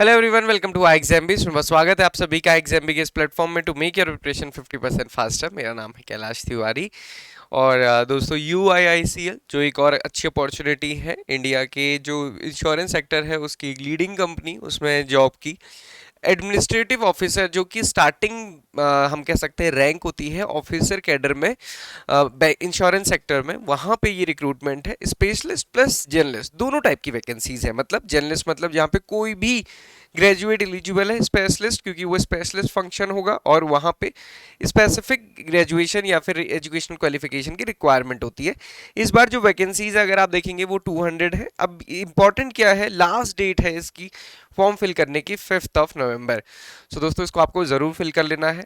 Hello everyone, welcome to iExamBee। स्वागत है आप सभी का iExamBee के इस प्लेटफॉर्म में to make your preparation 50% faster. मेरा नाम है कैलाश तिवारी। और दोस्तों, UIICL जो एक और अच्छी अपॉर्चुनिटी है इंडिया के जो इंश्योरेंस सेक्टर है उसकी एक लीडिंग कंपनी, उसमें जॉब की एडमिनिस्ट्रेटिव ऑफिसर, जो कि स्टार्टिंग हम कह सकते हैं रैंक होती है ऑफिसर कैडर में इंश्योरेंस सेक्टर में, वहाँ पे ये रिक्रूटमेंट है। स्पेशलिस्ट प्लस जर्नलिस्ट दोनों टाइप की वैकेंसीज है। मतलब जर्नलिस्ट मतलब जहाँ पे कोई भी ग्रेजुएट एलिजिबल है, स्पेशलिस्ट क्योंकि वो स्पेशलिस्ट फंक्शन होगा और वहाँ पे स्पेसिफिक ग्रेजुएशन या फिर एजुकेशनल क्वालिफिकेशन की रिक्वायरमेंट होती है। इस बार जो वैकेंसीज अगर आप देखेंगे वो 200 है। अब इंपॉर्टेंट क्या है, लास्ट डेट है इसकी फॉर्म फिल करने की 5 नवंबर। सो दोस्तों, इसको आपको ज़रूर फिल कर लेना है।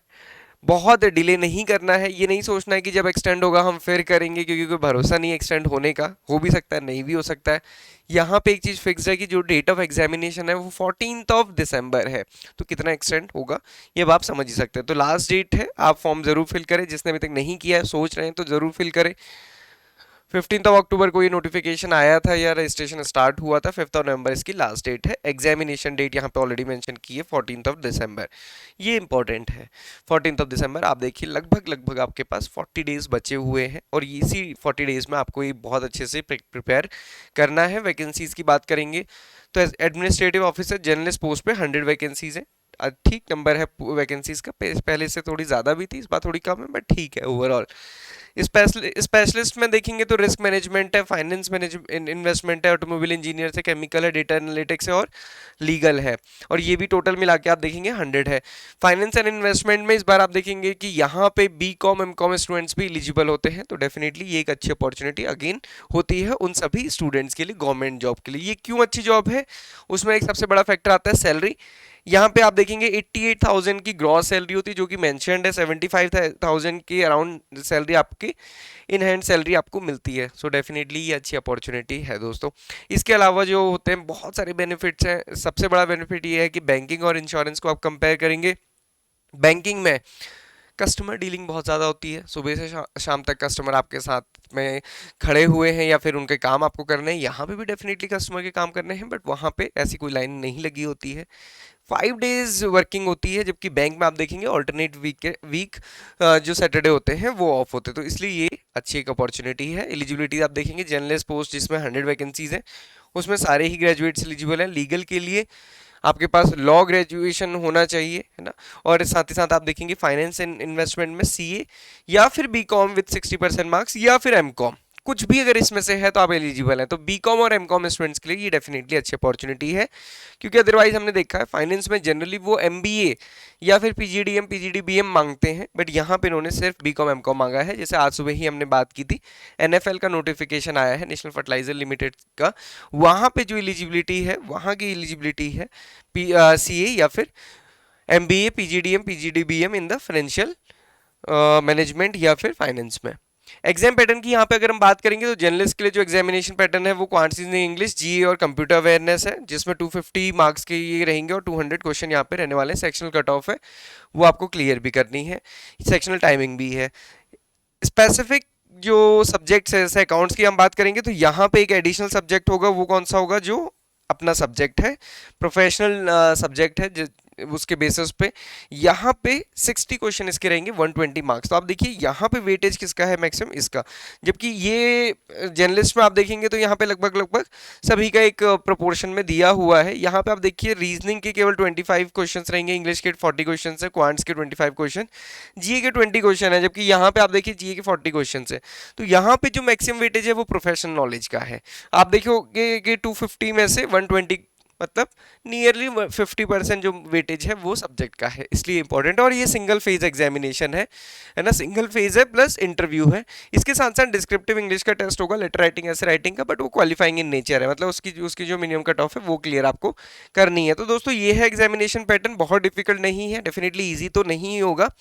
बहुत डिले नहीं करना है। ये नहीं सोचना है कि जब एक्सटेंड होगा हम फिर करेंगे, क्योंकि कोई भरोसा नहीं है एक्सटेंड होने का। हो भी सकता है, नहीं भी हो सकता है। यहाँ पे एक चीज़ फिक्स है कि जो डेट ऑफ एग्जामिनेशन है वो 14 दिसंबर है। तो कितना एक्सटेंड होगा ये अब आप समझ ही सकते हैं। तो लास्ट डेट है, आप फॉर्म ज़रूर फिल करें। जिसने अभी तक नहीं किया है, सोच रहे हैं, तो ज़रूर फिल करें। 15 अक्टूबर को ये नोटिफिकेशन आया था या रजिस्ट्रेशन स्टार्ट हुआ था। 5 नवंबर इसकी लास्ट डेट है। एग्जामिनेशन डेट यहाँ पे ऑलरेडी मेंशन की है 14 दिसंबर। ये इंपॉर्टेंट है। 14 दिसंबर आप देखिए, लगभग लगभग आपके पास 40 डेज बचे हुए हैं और इसी 40 डेज में आपको ये बहुत अच्छे से प्रिपेयर करना है। वैकेंसीज की बात करेंगे तो एडमिनिस्ट्रेटिव ऑफिसर जर्नलिस्ट पोस्ट पे 100 वैकेंसीज है। ठीक नंबर है वैकेंसीज का। पहले से थोड़ी ज़्यादा भी थी, इस बार थोड़ी कम है, बट ठीक है ओवरऑल। स्पेशलिस्ट में देखेंगे तो रिस्क मैनेजमेंट है, फाइनेंस मैनेजमेंट, इन्वेस्टमेंट है, ऑटोमोबाइल इंजीनियर से, केमिकल है, डेटा एनालिटिक्स है और लीगल है। और ये भी टोटल मिला के आप देखेंगे 100 है। फाइनेंस एंड इन्वेस्टमेंट में इस बार आप देखेंगे कि यहाँ पे BCom M Com स्टूडेंट्स भी एलिजिबल होते हैं। तो डेफिनेटली ये एक अच्छी अपॉर्चुनिटी अगेन होती है उन सभी स्टूडेंट्स के लिए, गवर्नमेंट जॉब के लिए। ये क्यों अच्छी जॉब है, उसमें एक सबसे बड़ा फैक्टर आता है सैलरी। यहाँ पे आप देखेंगे 88,000 की ग्रॉस सैलरी होती है, जो कि मेंशन्ड है। 75,000 के अराउंड सैलरी आपकी इन हैंड सैलरी आपको मिलती है। सो डेफिनेटली ये अच्छी अपॉर्चुनिटी है दोस्तों। इसके अलावा जो होते हैं बहुत सारे बेनिफिट्स हैं। सबसे बड़ा बेनिफिट ये है कि बैंकिंग और इंश्योरेंस को आप कंपेयर करेंगे। बैंकिंग में कस्टमर डीलिंग बहुत ज़्यादा होती है। सुबह से शाम तक कस्टमर आपके साथ में खड़े हुए हैं या फिर उनके काम आपको करने हैं। यहाँ पे भी डेफिनेटली कस्टमर के काम करने हैं, बट वहाँ पे ऐसी कोई लाइन नहीं लगी होती है। 5 डेज वर्किंग होती है, जबकि बैंक में आप देखेंगे ऑल्टरनेट वीक जो सैटरडे होते हैं वो ऑफ होते हैं। तो इसलिए ये अच्छी एक अपॉर्चुनिटी है। एलिजिबिलिटी आप देखेंगे, जर्नलिस्ट पोस्ट जिसमें 100 वैकेंसीज हैं, उसमें सारे ही ग्रेजुएट्स एलिजिबल हैं। लीगल के लिए आपके पास लॉ ग्रेजुएशन होना चाहिए, है ना। और साथ ही साथ आप देखेंगे फाइनेंस एंड इन्वेस्टमेंट में CA या फिर BCom विद 60% मार्क्स या फिर M Com, कुछ भी अगर इसमें से है तो आप एलिजिबल हैं। तो BCom और M Com स्टूडेंट्स के लिए ये डेफिनेटली अच्छी अपॉर्चुनिटी है, क्योंकि अदरवाइज हमने देखा है फाइनेंस में जनरली वो MBA या फिर PGDM PGDBM मांगते हैं, बट यहाँ पे इन्होंने सिर्फ BCom M Com मांगा है। जैसे आज सुबह ही हमने बात की थी, NFL का नोटिफिकेशन आया है, नेशनल फर्टिलाइजर लिमिटेड का। वहाँ पे जो एलिजिबिलिटी है, वहाँ की एलिजिबिलिटी है CA या फिर MBA PGDM PGDBM in the financial management या फिर फाइनेंस में। एग्जाम पैटर्न की यहाँ पे अगर हम बात करेंगे तो जर्नलिस्ट के लिए जो एग्जामिनेशन पैटर्न है वो क्वांटिटीज इन इंग्लिश, GA और कंप्यूटर अवेयरनेस है, जिसमें 250 मार्क्स के ये रहेंगे और 200 क्वेश्चन यहाँ पे रहने वाले हैं। सेक्शनल कट ऑफ है, वो आपको क्लियर भी करनी है। सेक्शनल टाइमिंग भी है। स्पेसिफिक जो सब्जेक्ट्स है, जैसे अकाउंट्स की हम बात करेंगे तो यहाँ पे एक एडिशनल सब्जेक्ट होगा। वो कौन सा होगा? जो अपना सब्जेक्ट है, प्रोफेशनल सब्जेक्ट है, उसके बेसिस पे यहाँ पे 60 क्वेश्चन इसके रहेंगे, 120 मार्क्स। तो आप देखिए यहाँ पे वेटेज किसका है? मैक्सिमम इसका। जबकि ये जर्नलिस्ट में आप देखेंगे तो यहाँ पे लगभग लगभग सभी का एक प्रोपोर्शन में दिया हुआ है। यहाँ पे आप देखिए रीजनिंग के केवल 25 क्वेश्चन रहेंगे, इंग्लिश के 40 क्वेश्चन है, क्वांट्स के 25 क्वेश्चन, GA के 20 क्वेश्चन है। जबकि यहाँ पे आप देखिए GA के 40 क्वेश्चन है। तो यहाँ पे जो मैक्सिमम वेटेज है वो प्रोफेशनल नॉलेज का है। आप देखोगे कि 250 में से 120, मतलब नियरली 50% जो वेटेज है वो सब्जेक्ट का है, इसलिए इंपॉर्टेंट। और ये सिंगल फेज एग्जामिनेशन है ना, सिंगल फेज है प्लस इंटरव्यू है। इसके साथ साथ डिस्क्रिप्टिव इंग्लिश का टेस्ट होगा, लेटर राइटिंग, ऐसे राइटिंग का, बट वो क्वालिफाइंग इन नेचर है, मतलब उसकी उसकी जो मिनिमम कट ऑफ है वो क्लियर आपको करनी है। तो दोस्तों ये है एग्जामिनेशन पैटर्न, बहुत डिफिकल्ट नहीं है, डेफिनेटली ईजी तो नहीं ही होगा,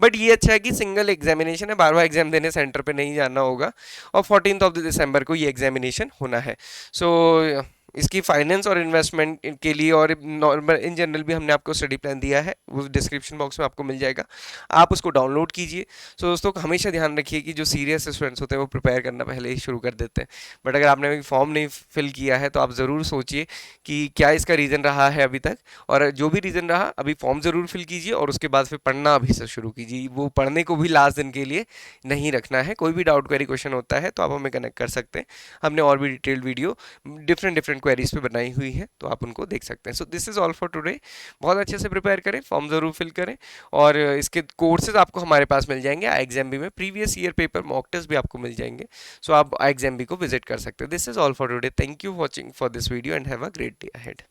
बट ये अच्छा है कि सिंगल एग्जामिनेशन है, बार बार एग्जाम देने सेंटर पर नहीं जाना होगा। और 14 दिसंबर को ये एग्जामिनेशन होना है। सो इसकी फाइनेंस और इन्वेस्टमेंट के लिए और नॉर्मल इन जनरल भी हमने आपको स्टडी प्लान दिया है, वो डिस्क्रिप्शन बॉक्स में आपको मिल जाएगा, आप उसको डाउनलोड कीजिए। सो दोस्तों हमेशा ध्यान रखिए कि जो सीरियस स्टूडेंट्स होते हैं वो प्रिपेयर करना पहले ही शुरू कर देते हैं, बट अगर आपने अभी फॉर्म नहीं फिल किया है तो आप ज़रूर सोचिए कि क्या इसका रीज़न रहा है अभी तक, और जो भी रीज़न रहा अभी फॉर्म ज़रूर फिल कीजिए और उसके बाद फिर पढ़ना अभी से शुरू कीजिए। वो पढ़ने को भी लास्ट दिन के लिए नहीं रखना है। कोई भी डाउट क्वेरी क्वेश्चन होता है तो आप हमें कनेक्ट कर सकते हैं, हमने और भी detailed video different different queries पे बनाई हुई है, तो आप उनको देख सकते हैं। So this is all for today. बहुत अच्छे से प्रिपेयर करें, फॉर्म ज़रूर फिल करें, और इसके कोर्सेज आपको हमारे पास मिल जाएंगे। एग्जाम भी में previous year paper mock test भी आपको मिल जाएंगे, सो आप एग्जाम भी को विजिट कर सकते हैं। This is all for today. Thank you watching for this video and have a great day ahead.